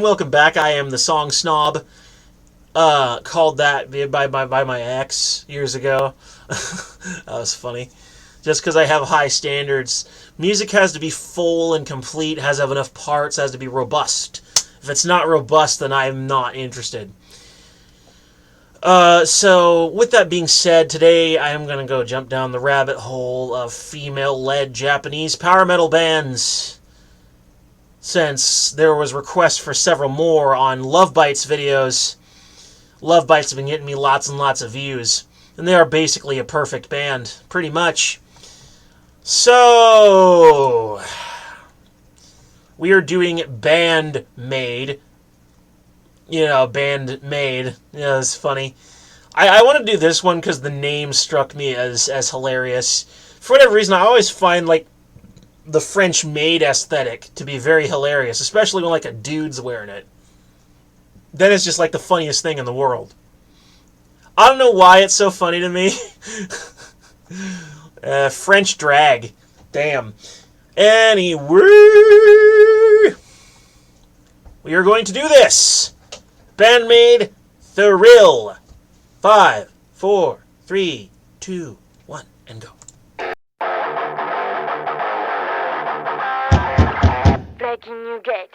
and welcome back. I am the Song Snob, called that by my ex years ago. That was funny. Just because I have high standards. Music has to be full and complete, has to have enough parts, has to be robust. If it's not robust, then I'm not interested. So, with that being said, today I am going to go jump down the rabbit hole of female-led Japanese power metal bands. Since there was requests for several more on Love Bites videos, Love Bites have been getting me lots and lots of views. And they are basically a perfect band, pretty much. So, we are doing Band-Maid. You know, band-maid. Yeah, it's funny. I want to do this one because the name struck me as hilarious. For whatever reason, I always find, like, the French maid aesthetic to be very hilarious, especially when, like, a dude's wearing it. Then it's just, like, the funniest thing in the world. I don't know why it's so funny to me. French drag. Damn. Anyway, we are going to do this. Band-maid, Thrill. 5, 4, 3, 2, 1, and go. Breaking New Gate.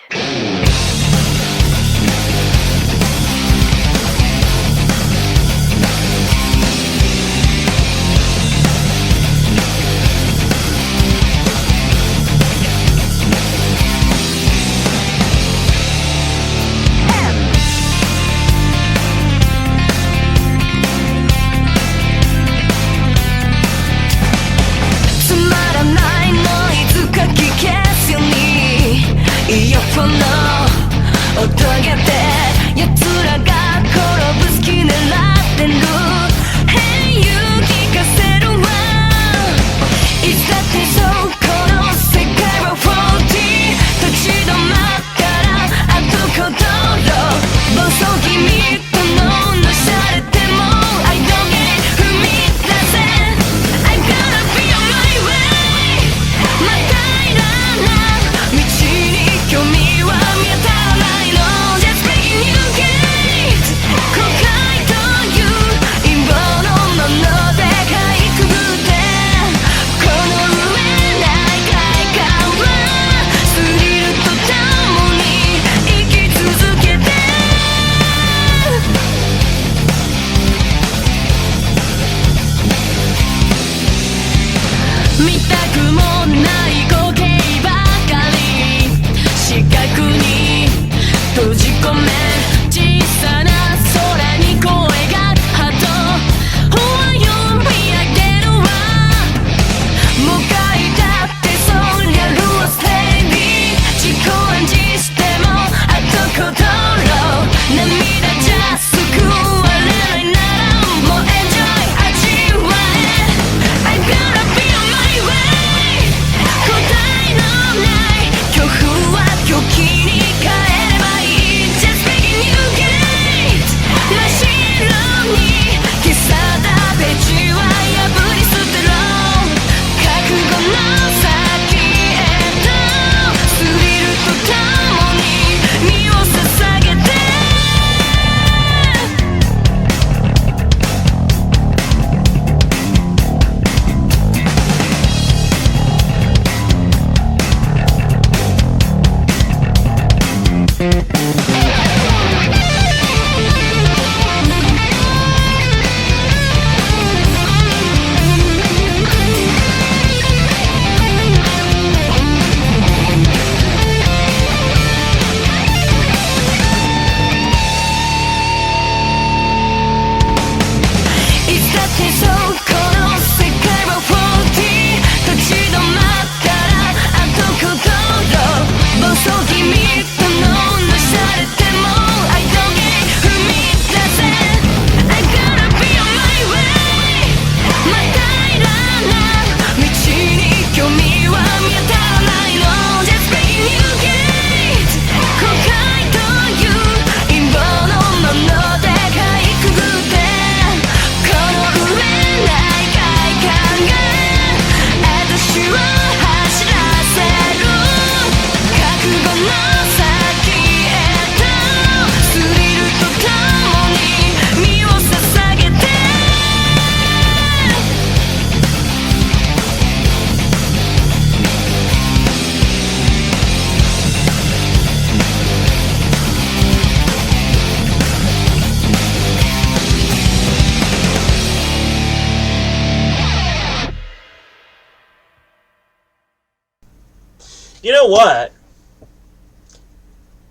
You know what?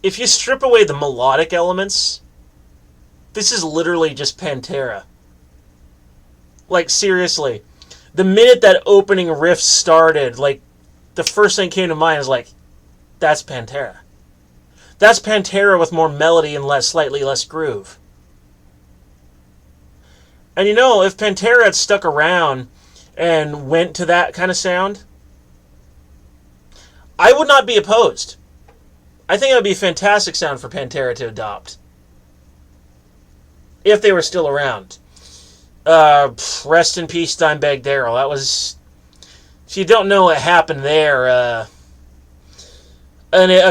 If you strip away the melodic elements, this is literally just Pantera. Like, seriously. The minute that opening riff started, like, the first thing came to mind is like, that's Pantera. That's Pantera with more melody and slightly less groove. And you know, if Pantera had stuck around and went to that kind of sound, I would not be opposed. I think it would be a fantastic sound for Pantera to adopt. If they were still around. Rest in peace, Dimebag Darrell. That was... If you don't know what happened there, a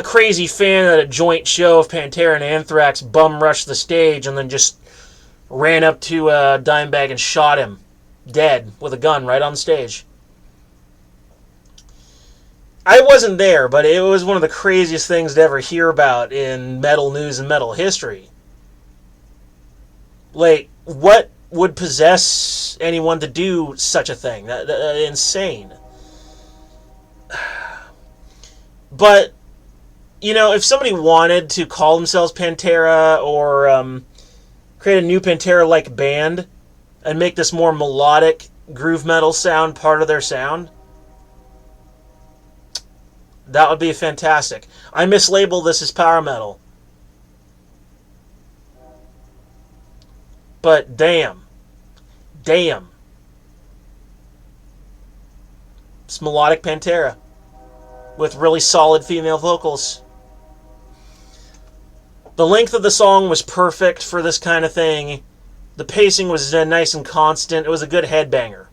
crazy fan at a joint show of Pantera and Anthrax bum rushed the stage and then just ran up to Dimebag and shot him dead with a gun right on stage. I wasn't there, but it was one of the craziest things to ever hear about in metal news and metal history. Like, what would possess anyone to do such a thing? Insane. But, you know, if somebody wanted to call themselves Pantera or create a new Pantera-like band and make this more melodic groove metal sound part of their sound, that would be fantastic. I mislabel this as power metal. But damn. It's melodic Pantera with really solid female vocals. The length of the song was perfect for this kind of thing. The pacing was nice and constant. It was a good headbanger.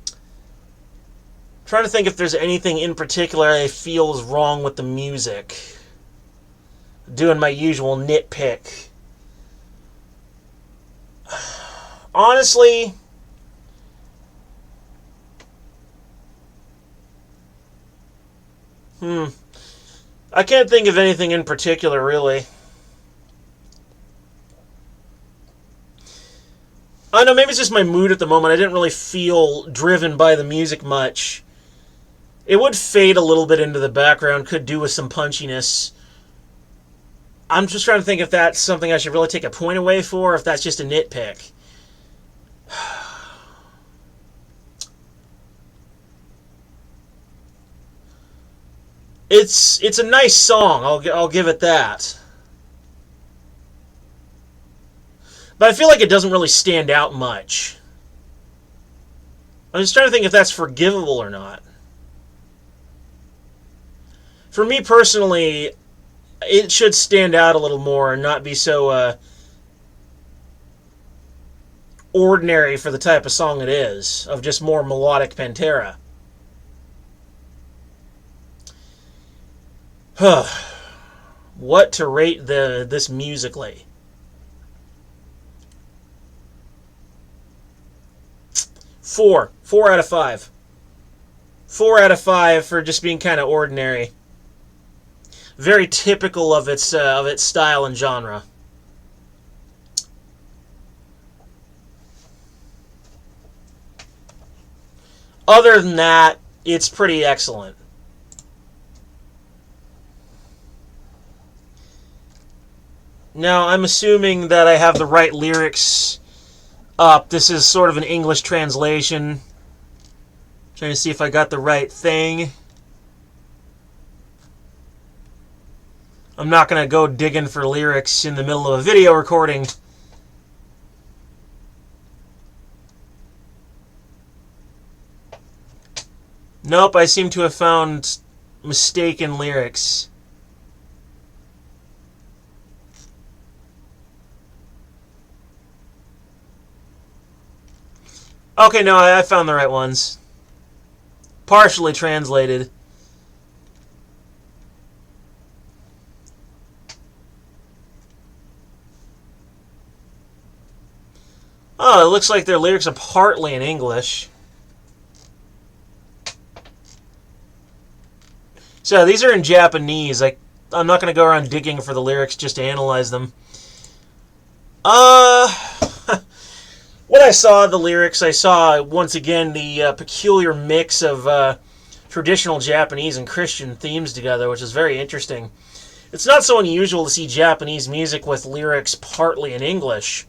I'm trying to think if there's anything in particular I feel is wrong with the music. Doing my usual nitpick. Honestly, I can't think of anything in particular, really. I don't know, maybe it's just my mood at the moment. I didn't really feel driven by the music much. It would fade a little bit into the background, could do with some punchiness. I'm just trying to think if that's something I should really take a point away for, or if that's just a nitpick. It's a nice song, I'll give it that. But I feel like it doesn't really stand out much. I'm just trying to think if that's forgivable or not. For me personally, it should stand out a little more and not be so ordinary for the type of song it is, of just more melodic Pantera. What to rate this musically? 4 out of 5. 4 out of 5 for just being kind of ordinary. Very typical of its style and genre. Other than that, it's pretty excellent. Now, I'm assuming that I have the right lyrics up. This is sort of an English translation. Trying to see if I got the right thing. I'm not going to go digging for lyrics in the middle of a video recording. Nope, I seem to have found mistaken lyrics. Okay, no, I found the right ones. Partially translated. Oh, it looks like their lyrics are partly in English. So these are in Japanese. I'm not going to go around digging for the lyrics just to analyze them. When I saw the lyrics, I saw, once again, the peculiar mix of traditional Japanese and Christian themes together, which is very interesting. It's not so unusual to see Japanese music with lyrics partly in English.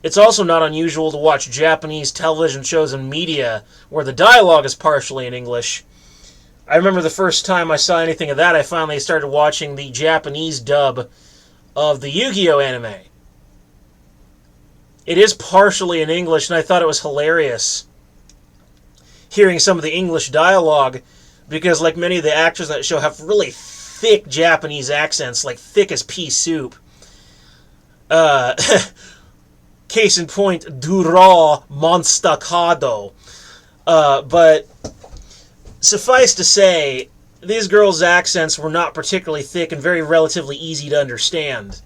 It's also not unusual to watch Japanese television shows and media where the dialogue is partially in English. I remember the first time I saw anything of that, I finally started watching the Japanese dub of the Yu-Gi-Oh! Anime. It is partially in English, and I thought it was hilarious hearing some of the English dialogue, because like many of the actors on that show have really thick Japanese accents, like thick as pea soup. Case in point, Dura Monstacado. But suffice to say, these girls' accents were not particularly thick and very relatively easy to understand.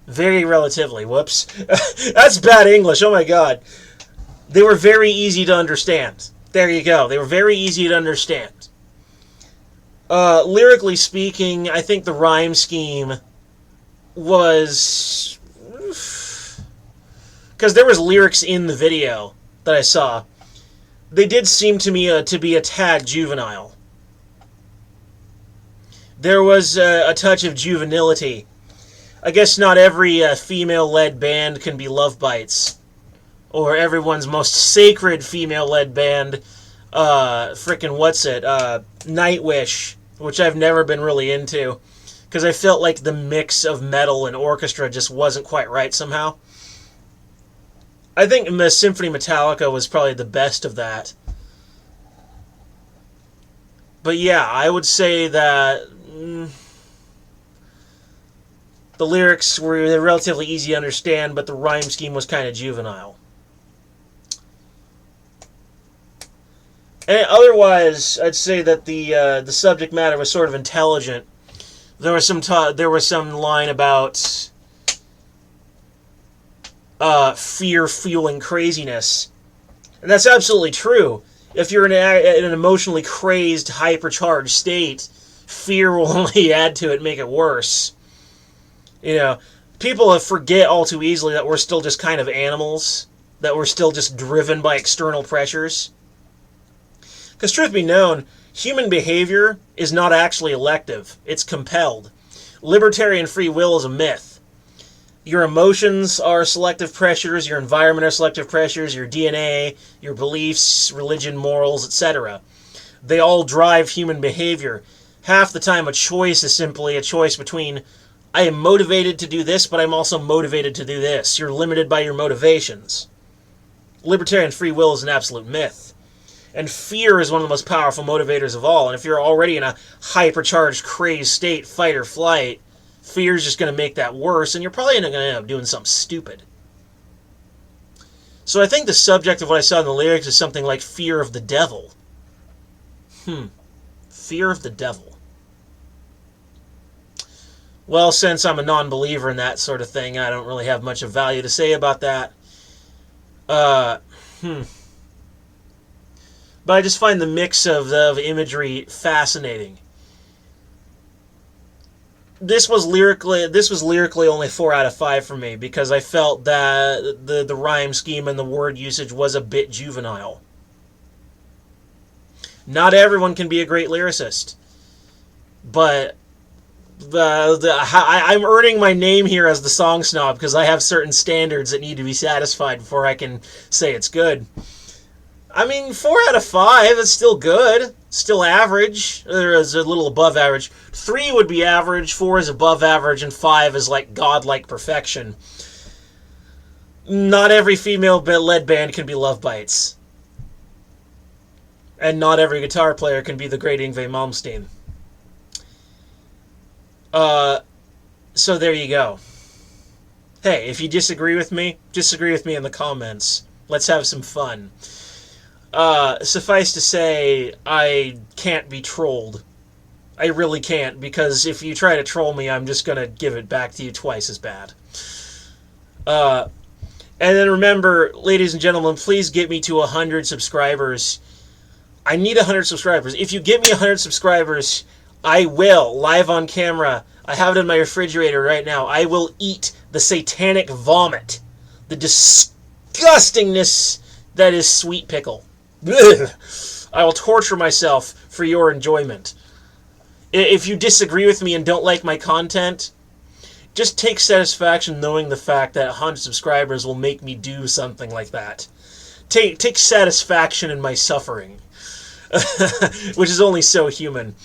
Very relatively. Whoops. That's bad English. Oh my god. They were very easy to understand. There you go. They were very easy to understand. Lyrically speaking, I think the rhyme scheme was... because there was lyrics in the video that I saw. They did seem to me to be a tad juvenile. There was a touch of juvenility. I guess not every female-led band can be Love Bites. Or everyone's most sacred female-led band, Nightwish, which I've never been really into, because I felt like the mix of metal and orchestra just wasn't quite right somehow. I think Symphony Metallica was probably the best of that. But yeah, I would say that the lyrics were relatively easy to understand, but the rhyme scheme was kind of juvenile. And otherwise, I'd say that the subject matter was sort of intelligent. There was some line about fear fueling craziness, and that's absolutely true. If you're in an emotionally crazed, hypercharged state, fear will only add to it and make it worse. You know, people forget all too easily that we're still just kind of animals, that we're still just driven by external pressures. Because truth be known, human behavior is not actually elective. It's compelled. Libertarian free will is a myth. Your emotions are selective pressures, your environment are selective pressures, your DNA, your beliefs, religion, morals, etc. They all drive human behavior. Half the time a choice is simply a choice between, I am motivated to do this, but I'm also motivated to do this. You're limited by your motivations. Libertarian free will is an absolute myth. And fear is one of the most powerful motivators of all. And if you're already in a hypercharged, crazed state, fight or flight, fear is just going to make that worse, and you're probably going to end up doing something stupid. So I think the subject of what I saw in the lyrics is something like fear of the devil. Fear of the devil. Well, since I'm a non-believer in that sort of thing, I don't really have much of value to say about that. But I just find the mix of imagery fascinating. This was lyrically only 4 out of 5 for me, because I felt that the rhyme scheme and the word usage was a bit juvenile. Not everyone can be a great lyricist, but I'm earning my name here as the song snob because I have certain standards that need to be satisfied before I can say it's good. I mean, 4 out of 5 is still good. Still average. There is a little above average. 3 would be average, 4 is above average, and 5 is like godlike perfection. Not every female-led band can be Love Bites. And not every guitar player can be the great Yngwie Malmsteen. So there you go. Hey, if you disagree with me in the comments. Let's have some fun. Suffice to say, I can't be trolled. I really can't, because if you try to troll me, I'm just going to give it back to you twice as bad. And then remember, ladies and gentlemen, please get me to 100 subscribers. I need 100 subscribers. If you get me 100 subscribers, I will, live on camera, I have it in my refrigerator right now, I will eat the satanic vomit. The disgustingness that is sweet pickle. Ugh. I will torture myself for your enjoyment. If you disagree with me and don't like my content, just take satisfaction knowing the fact that 100 subscribers will make me do something like that. Take satisfaction in my suffering, which is only so human.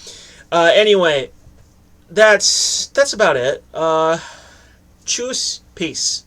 Anyway, that's about it. Tschüss, peace.